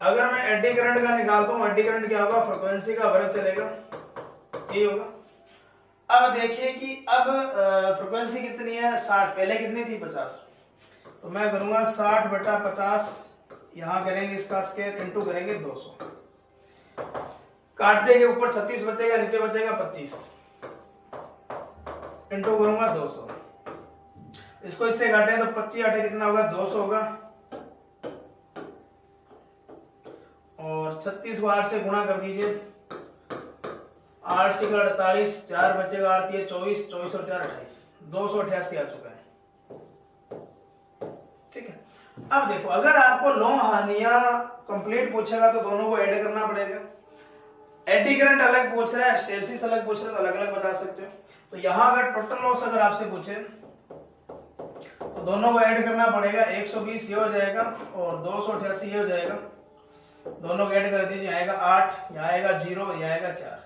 अगर मैं एडी करंट का निकालता हूं, एडी करंट क्या होगा, फ्रीक्वेंसी का वर्ग चलेगा, ये होगा। अब देखिए कि अब फ्रीक्वेंसी कितनी है, 60, पहले कितनी थी, 50। तो मैं करूंगा 60 बटा 50, यहां करेंगे इसका स्क्वायर, इंटू करेंगे 200, काट देंगे, ऊपर 36 बचेगा, नीचे बचेगा 25, इंटू करूंगा 200। इसको इससे काटे तो 25 आठे कितना होगा, 200 होगा, और 36 को 8 से गुणा कर दीजिए, 8 से 48, 4 बचेगा, 8 ये 24, 24 और 4 28, 288 आ चुका है। ठीक है, अब देखो, अगर आपको लो हानियां कंप्लीट पूछेगा तो दोनों को ऐड करना पड़ेगा। एडी करंट अलग पूछ रहा है, हिस्टैरिसीस अलग पूछ रहा है, तो अलग अलग बता सकते हो। तो यहां अगर टोटल लॉस अगर आपसे पूछे तो दोनों को ऐड करना पड़ेगा, 120 ये हो जाएगा और 288 ये हो जाएगा, दोनों को ऐड कर दीजिए, आएगा 8, यहाँ आएगा 0, यहाँ आएगा 4,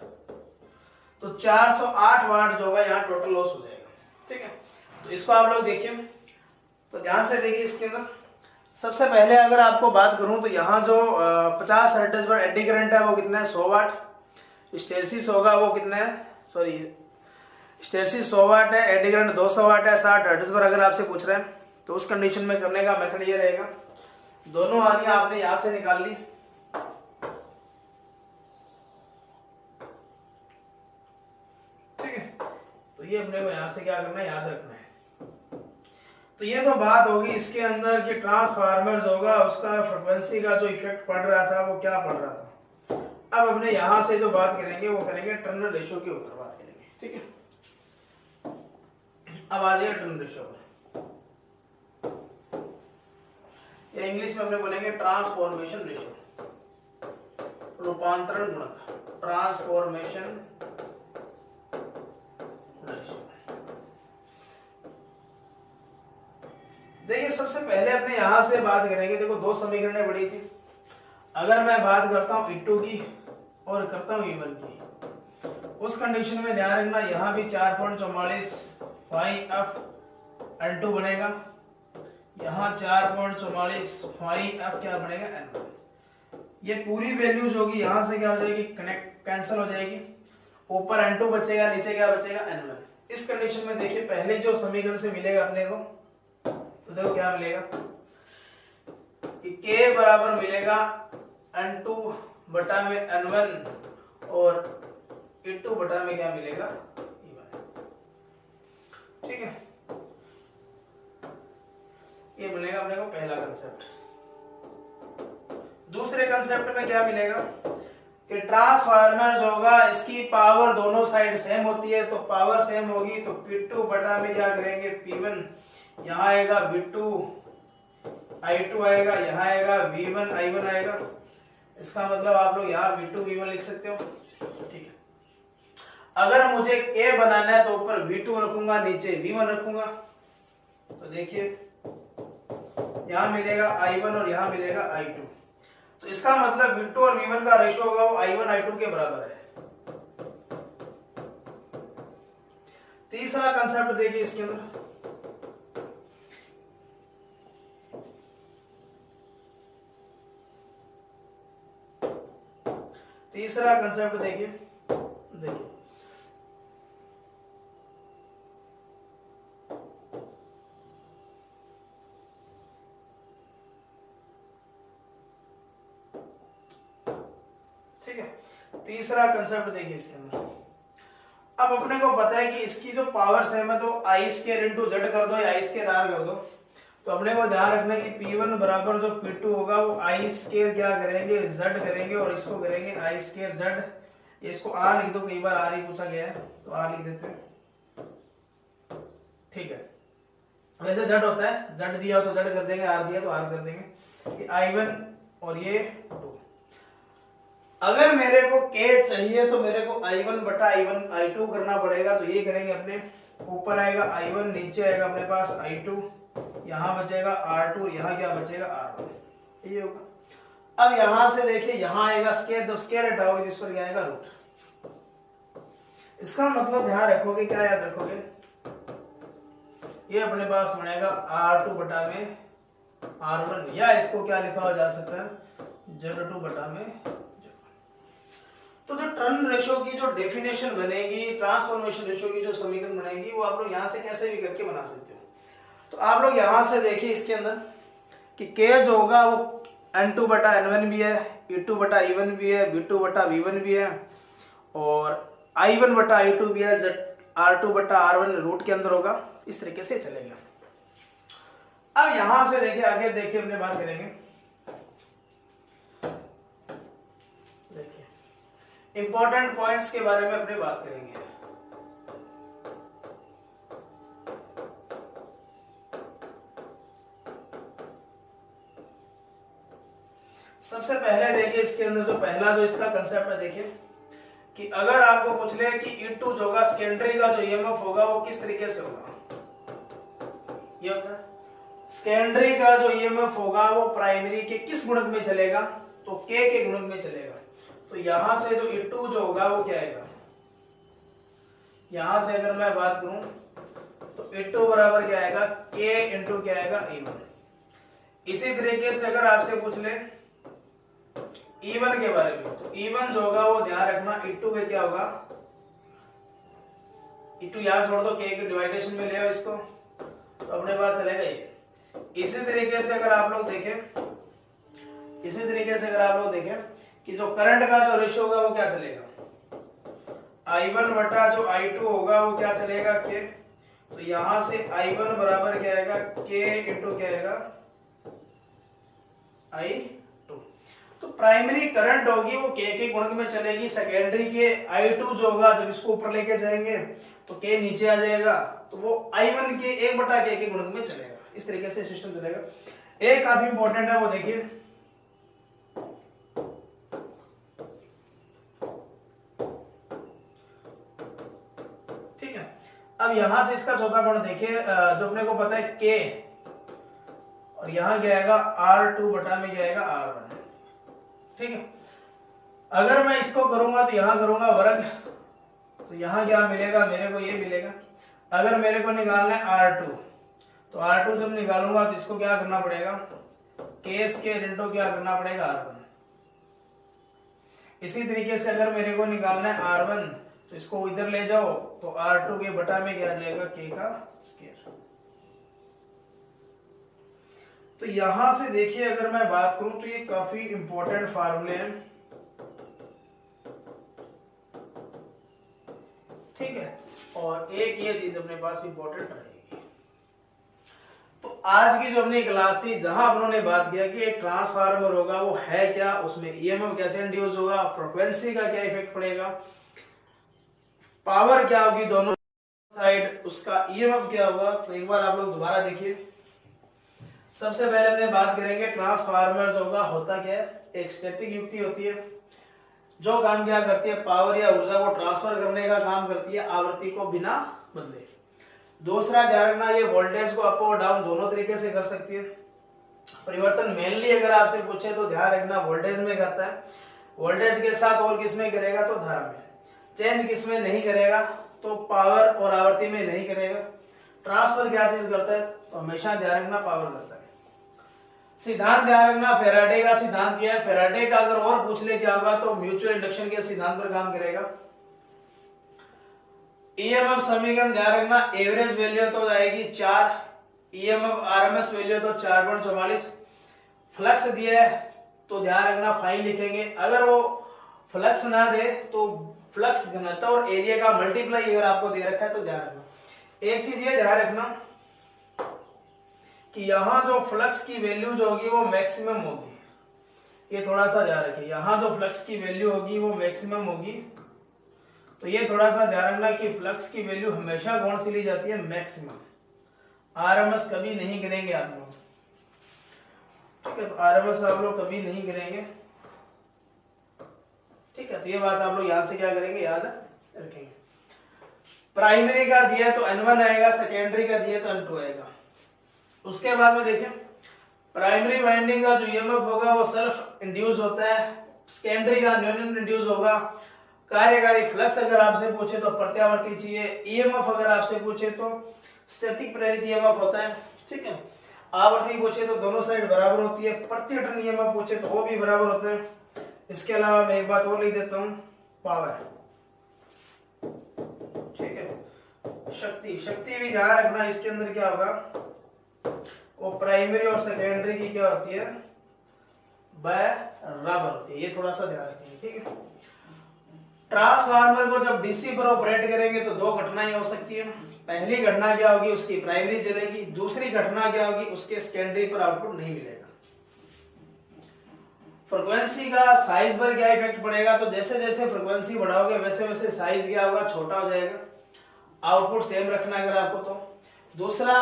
तो 408 वाट जो होगा यहाँ टोटल लॉस हो जाएगा। ठीक है, तो इसको आप लोग देखिए, तो ध्यान से देखिए। इसके अंदर सबसे पहले अगर आपको बात करूं तो यहाँ जो 50 हर्ट्ज पर एडी करंट है वो कितना है, 100 वाट। हिस्टैरिसीस होगा वो कितना है, सॉरी हिस्टैरिसीस 100 वाट है, एडी करंट 200 वाट है। 60 हर्ट्ज पर अगर आपसे पूछ रहे हैं तो उस कंडीशन में करने का मेथड ये रहेगा, दोनों हानियां आपने यहां से निकाल ली, ठीक है। तो ये अपने को यहां से क्या करना है, याद रखना है। तो ये तो बात होगी इसके अंदर कि ट्रांसफार्मर होगा उसका फ्रीक्वेंसी का जो इफेक्ट पड़ रहा था वो क्या पड़ रहा था। अब अपने यहां से जो बात करेंगे वो करेंगे टर्न रेशियो के ऊपर बात करेंगे, ठीक है। अब आ जाइए टर्न रेशियो पर, या इंग्लिश में अपने बोलेंगे ट्रांसफॉर्मेशन रेशियो, रूपांतरण गुणक, ट्रांसफॉर्मेशन रेशियो। देखिए सबसे पहले अपने यहां से बात करेंगे, देखो दो समीकरणें पड़ी थी। अगर मैं बात करता हूं E2 की और करता हूं E1 की, उस कंडीशन में ध्यान रखना यहां भी 4.44 फाई एफ N2 बनेगा, यहां 4.44 फाई एफ क्या बनेगा N1। ये पूरी वैल्यूज होगी, यहां से क्या हो जाएगी, कनेक्ट कैंसिल हो जाएगी, ऊपर N2 बचेगा, नीचे क्या बचेगा N1। इस कंडीशन में देखिए पहले जो समीकरण से मिलेगा अपने को, तो देखो क्या मिलेगा, K बराबर मिलेगा N2 बटा में N1 और E2 बटा में क्या मिलेगा E1, ठीक है। ये मिलेगा अपने को पहला कंसेप्ट। दूसरे कंसेप्ट में क्या मिलेगा कि ट्रांसफार्मर जो होगा इसकी पावर दोनों साइड सेम होती है, तो पावर सेम होगी तो P2 बटा में क्या करेंगे P1, यहाँ आएगा V2 I2 आएगा, यहाँ आएगा V1 I1 आएगा। इसका मतलब आप लोग यहाँ V2 V1 लिख सकते हो, ठीक है। अगर मुझे K बनाना है तो ऊपर V2 रखूंगा, नीचे V1 रखूंगा, तो देखिए यहाँ मिलेगा I1 और यहाँ मिलेगा I2। तो इसका मतलब V2 और V1 का रेशियो होगा वो I1 I2 के बराबर है। तीसरा कंसेप्ट देखिए इसके अंदर, तीसरा कंसेप्ट देखिए, ठीक है। तीसरा कंसेप्ट देखिए इसके अंदर, अब अपने को पता है कि इसकी जो पावर सेम है तो आई स्केयर इंटू जेड कर दो या आई स्केयर आर कर दो। तो अपने को ध्यान रखना है कि P1 बराबर जो P2 होगा वो आई स्केयर क्या करेंगे, जेड करेंगे, और इसको करेंगे आई स्केयर जेड। इसको आर लिख दो, कई बार आर ही पूछा गया है तो आर लिख देते हैं, ठीक है। वैसे जेड होता है, जेड दिया हो तो जेड कर देंगे, आर दिया तो आर कर देंगे। I1 और ये 2। अगर मेरे को K चाहिए तो मेरे को I1 बटा I2 करना पड़ेगा। तो ये करेंगे अपने, ऊपर आएगा I1, नीचे आएगा अपने पास I2, यहां बचेगा R2, यहां क्या बचेगा R1, ये होगा। अब यहां से देखिए, यहां आएगा स्केयर, जब स्केयर हटाओगे जिस पर क्या आएगा रूट। इसका मतलब ध्यान रखोगे, क्या याद रखोगे, ये अपने पास बनेगा R2 बटा में R1, या इसको क्या लिखा जा सकता है Z2 बटा में। तो जो टर्न रेशियो की जो डेफिनेशन बनेगी, ट्रांसफॉर्मेशन रेशियो की जो समीकरण बनेगी, वो आप लोग यहां से कैसे भी करके बना सकते हो। तो आप लोग यहां से देखिए इसके अंदर कि K जो होगा वो N2 बटा N1 भी है, E2 बटा E1 भी है, V2 बटा V1 भी है, और I1 बटा I2 भी है, R2 बटा R1 रूट के अंदर होगा। इस तरीके से चलेगा। अब यहां से देखिए, आगे देखिए अपने बात करेंगे, देखिए इंपॉर्टेंट पॉइंट्स के बारे में अपने बात करेंगे। सबसे पहले देखिए इसके अंदर जो पहला जो इसका कंसेप्ट है, देखिए कि अगर आपको पूछ ले कि E2 जो होगा सेकेंडरी का जो ईएमएफ होगा वो किस तरीके से होगा, ये होता है सेकेंडरी का जो ईएमएफ होगा वो प्राइमरी के किस गुणक में चलेगा, तो K के गुणक में चलेगा। तो यहां से जो E2 जो होगा वो क्या आएगा, यहां से अगर मैं बात करूं तो E2 बराबर क्या आएगा, K इंटू क्या आएगा E1। इसी तरीके से अगर आपसे पूछ ले E1 के बारे में, तो E1 जो होगा वो ध्यान रखना E2 के क्या होगा, E2 यहां छोड़ दो, K के डिवाइडेशन में ले आओ इसको, तो अपने पास चलेगा ये। इसी तरीके से अगर आप लोग देखें, इसी तरीके से अगर आप लोग देखें कि जो करंट का जो रेशियो होगा वो क्या चलेगा, I1 बटा जो I2 होगा वो क्या चलेगा K। तो यहां से I1 बराबर क्या आएगा, K इंटू क्या आएगा I2। तो प्राइमरी करंट होगी वो K के गुणक में चलेगी, सेकेंडरी के I2 जो होगा जब इसको ऊपर लेके जाएंगे तो K नीचे आ जाएगा, तो वो I1 के 1 बटा K के गुणक में चलेगा। इस तरीके से सिस्टम चलेगा। एक काफी इंपॉर्टेंट है वो देखिए, ठीक है। अब यहां से इसका चौथा गुण देखिए, जो अपने को पता है K, और यहां क्या आएगा R2 बटा में क्या आएगा R1, ठीक है। अगर मैं इसको करूंगा तो यहां करूंगा वर्ग, तो यहां क्या मिलेगा, मेरे को ये मिलेगा। अगर मेरे को निकालना है R2, तो R2 जब निकालूंगा तो इसको क्या करना पड़ेगा, K स्क्वायर इंटू क्या करना पड़ेगा R1। इसी तरीके से अगर मेरे को निकालना है R1, तो इसको इधर ले जाओ तो R2 के बटा में क्या आ जाएगा, K का स्क्वायर। तो यहां से देखिए अगर मैं बात करूं तो ये काफी इंपॉर्टेंट फार्मूले हैं, ठीक है। और एक ये चीज अपने पास इंपॉर्टेंट रहेगी। तो आज की जो अपनी क्लास थी, जहां अपनों ने बात किया कि एक ट्रांसफार्मर होगा वो है क्या, उसमें ईएमएफ कैसे इंड्यूस होगा, फ्रीक्वेंसी का क्या इफेक्ट पड़ेगा, पावर क्या होगी दोनों साइड, उसका ईएमएफ क्या होगा। तो एक बार आप लोग दोबारा देखिए। सबसे पहले हमने बात करेंगे ट्रांसफार्मर जो होता क्या है, एक स्टैटिक युक्ति होती है जो काम क्या करती है, पावर या ऊर्जा को ट्रांसफर करने का काम करती है, आवृत्ति को बिना बदले। दूसरा ध्यान रखना, ये वोल्टेज को अप और डाउन दोनों तरीके से कर सकती है। परिवर्तन मेनली अगर आपसे पूछे तो ध्यान रखना वोल्टेज में करता है, वोल्टेज के साथ और किस में करेगा तो धारा में, चेंज किस में नहीं करेगा तो पावर और आवृत्ति में नहीं करेगा। ट्रांसफर क्या चीज करता है तो हमेशा ध्यान रखना पावर करता है। सिद्धांत ध्यान रखना फैराडे का सिद्धांत क्या है, फैराडे का अगर और पूछ ले क्या होगा तो म्यूचुअल इंडक्शन के सिद्धांत पर काम करेगा। ईएमएफ समीकरण ध्यान रखना, एवरेज वैल्यू तो आएगी 4, ईएमएफ आरएमएस वैल्यू तो 4.44, फ्लक्स दिया है तो ध्यान रखना फाइन लिखेंगे, अगर वो फ्लक्स ना दे तो फ्लक्स घनत्व और एरिया का मल्टीप्लाई अगर आपको दे रखा है तो ध्यान रखना। एक चीज ये ध्यान रखना कि यहां जो फ्लक्स की वैल्यू जो होगी वो मैक्सिमम होगी, ये थोड़ा सा ध्यान रखिए, यहां जो फ्लक्स की वैल्यू होगी वो मैक्सिमम होगी, तो ये थोड़ा सा ध्यान रखना कि फ्लक्स की वैल्यू हमेशा कौन सी ली जाती है, मैक्सिमम, आरएमएस कभी नहीं गिनेंगे आप लोग, ठीक है, तो आरएमएस आप लोग कभी नहीं गिनेंगे, ठीक है, तो ये बात आप लोग यहां से क्या करेंगे, याद रखेंगे। प्राइमरी का दिया तो N1 आएगा, सेकेंडरी का दिया तो N2 आएगा। उसके बाद में देखें प्राइमरी वाइंडिंग का जो ईएमएफ होगा वो सेल्फ इंड्यूस होता है, सेकेंडरी का न्यूटन इंड्यूस होगा। कार्यकारी फ्लक्स अगर आपसे पूछे तो प्रत्यावर्ती चाहिए, ईएमएफ अगर आपसे पूछे तो स्थैतिक प्रेरित ईएमएफ होता है, ठीक है, आवर्ती पूछे तो दोनों साइड बराबर होती है, प्रति टन ईएमएफ पूछे तो वो भी बराबर होता है। इसके अलावा मैं एक बात और लिख देता हूं, पावर, ठीक है, शक्ति, शक्ति भी ध्यान रखना, इसके अंदर क्या होगा वो प्राइमरी और सेकेंडरी की क्या होती है, बराबर होती है, ये थोड़ा सा ध्यान रखेंगे, ठीक है। ट्रांसफार्मर को जब डीसी पर ऑपरेट करेंगे तो दो घटनाएं हो सकती है, पहली घटना क्या होगी, उसकी प्राइमरी जलेगी, दूसरी घटना क्या होगी, उसके सेकेंडरी पर आउटपुट नहीं मिलेगा। फ्रीक्वेंसी का साइज पर क्या इफेक्ट पड़ेगा, तो जैसे जैसे फ्रीक्वेंसी बढ़ाओगे वैसे वैसे साइज क्या होगा, छोटा हो जाएगा, आउटपुट सेम रखना अगर आपको तो। दूसरा,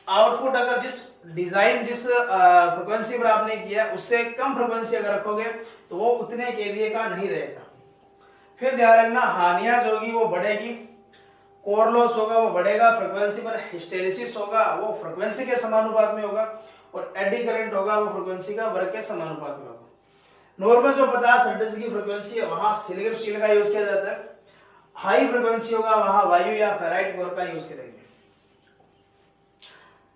आउटपुट अगर जिस डिजाइन जिस फ्रीक्वेंसी पर आपने किया उससे कम फ्रीक्वेंसी अगर रखोगे तो वो उतने केवीए का नहीं रहेगा। फिर ध्यान रखना हानियां जो होगी वो बढ़ेगी, कोर लॉस होगा वो बढ़ेगा, फ्रीक्वेंसी पर हिस्टेरिसिस होगा वो फ्रीक्वेंसी के समानुपात में होगा, और एडी करंट होगा वो फ्रीक्वेंसी का वर्ग के समानुपात में होगा। नॉर्मल जो 50 हर्ट्ज की फ्रीक्वेंसी है वहां सिलिकॉन स्टील का यूज किया जाता है, हाई फ्रीक्वेंसी होगा वहां वायु या फेराइट कोर का यूज करेंगे।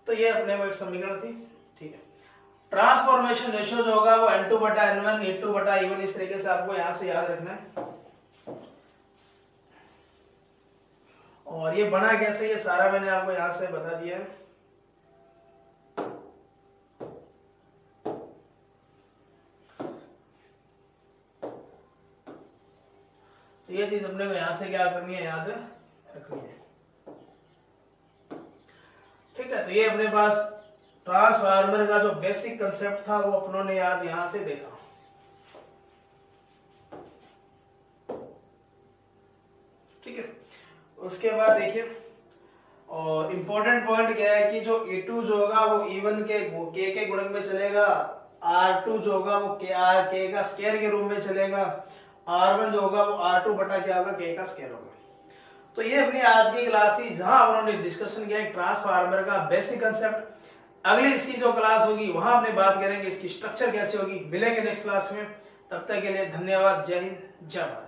तो ये अपने को एक समीकरण थी, ठीक है। ट्रांसफॉर्मेशन रेशियो जो होगा वो N2/N1 E2/E1 इस तरीके से आपको यहां से याद रखना है। और ये बना कैसे, ये सारा मैंने आपको यहां से बता दिया है। तो ये चीज अपने को यहां से क्या करनी है, याद रखनी है, ठीक है। तो ये अपने पास ट्रांसफार्मर का जो बेसिक कंसेप्ट था वो अपनों ने आज यहां से देखा, ठीक है। उसके बाद देखिए और इंपॉर्टेंट पॉइंट क्या है कि जो E2 जो होगा वो E1 के गुणक में चलेगा, R2 जो होगा वो K का स्क्वायर के रूप में चलेगा, R1 जो होगा वो R2 बटा क्या होगा, K का स्क्वायर होगा। तो ये अपनी आज की क्लास थी जहां उन्होंने डिस्कशन किया ट्रांसफार्मर का बेसिक कंसेप्ट। अगली इसकी जो क्लास होगी वहां अपने बात करेंगे इसकी स्ट्रक्चर कैसे होगी। मिलेंगे नेक्स्ट क्लास में, तब तक के लिए धन्यवाद, जय हिंद, जय भारत।